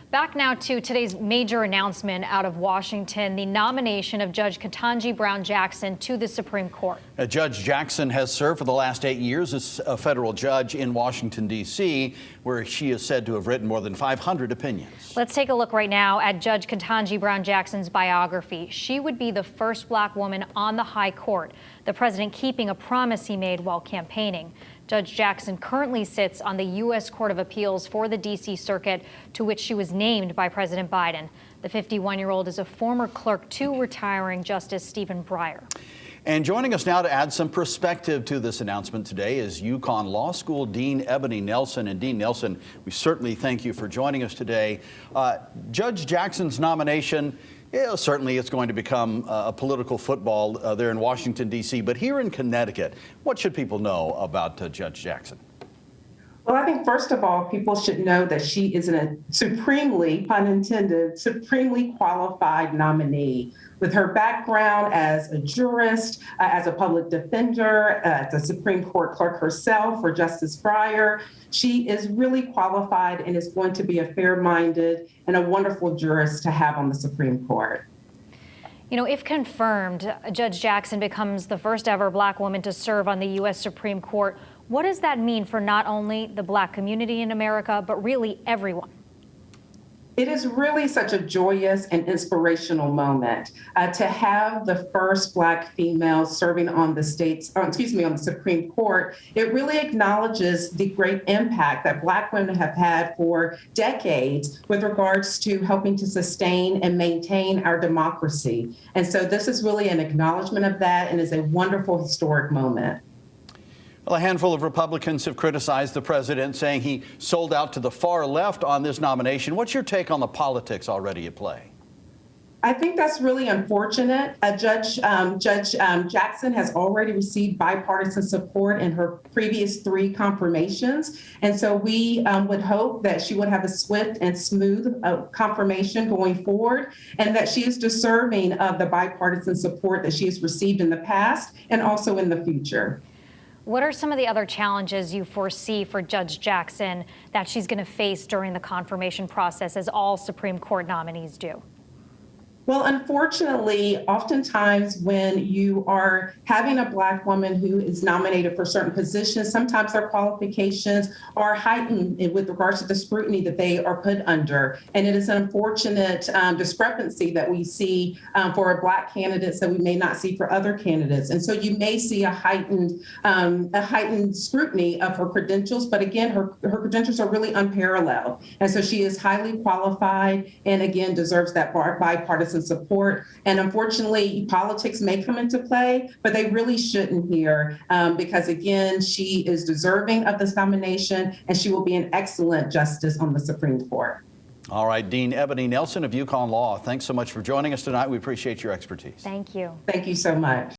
Back now to today's major announcement out of Washington, the nomination of Judge Ketanji Brown Jackson to the Supreme Court. Judge Jackson has served for the last 8 years as a federal judge in Washington, D.C., where she is said to have written more than 500 opinions. Let's take a look right now at Judge Ketanji Brown Jackson's biography. She would be the first black woman on the high court, the president keeping a promise he made while campaigning. Judge Jackson currently sits on the U.S. Court of Appeals for the D.C. Circuit, to which she was named by President Biden. The 51-year-old is a former clerk to retiring Justice Stephen Breyer. And joining us now to add some perspective to this announcement today is UConn Law School Dean Eboni Nelson. And Dean Nelson, we certainly thank you for joining us today. Judge Jackson's nomination, certainly it's going to become a political football there in Washington, D.C. But here in Connecticut, what should people know about Judge Jackson? Well, I think first of all, people should know that she is a supremely, pun intended, supremely qualified nominee. With her background as a jurist, as a public defender, as a Supreme Court clerk herself for Justice Breyer, she is really qualified and is going to be a fair-minded and a wonderful jurist to have on the Supreme Court. You know, if confirmed, Judge Jackson becomes the first ever black woman to serve on the U.S. Supreme Court. What does that mean for not only the black community in America, but really everyone? It is really such a joyous and inspirational moment to have the first black female serving on the on the Supreme Court. It really acknowledges the great impact that black women have had for decades with regards to helping to sustain and maintain our democracy. And so this is really an acknowledgement of that and is a wonderful historic moment. Well, a handful of Republicans have criticized the president, saying he sold out to the far left on this nomination. What's your take on the politics already at play? I think that's really unfortunate. Judge Jackson has already received bipartisan support in her previous 3 confirmations. And so we would hope that she would have a swift and smooth confirmation going forward, and that she is deserving of the bipartisan support that she has received in the past and also in the future. What are some of the other challenges you foresee for Judge Jackson that she's going to face during the confirmation process, as all Supreme Court nominees do? Well, unfortunately, oftentimes when you are having a black woman who is nominated for certain positions, sometimes their qualifications are heightened with regards to the scrutiny that they are put under. And it is an unfortunate discrepancy that we see for black candidates that we may not see for other candidates. And so you may see a heightened scrutiny of her credentials. But again, her credentials are really unparalleled. And so she is highly qualified and again deserves that bipartisan support. And unfortunately, politics may come into play, but they really shouldn't here because, again, she is deserving of this nomination and she will be an excellent justice on the Supreme Court. All right, Dean Eboni Nelson of UConn Law, thanks so much for joining us tonight. We appreciate your expertise. Thank you. Thank you so much.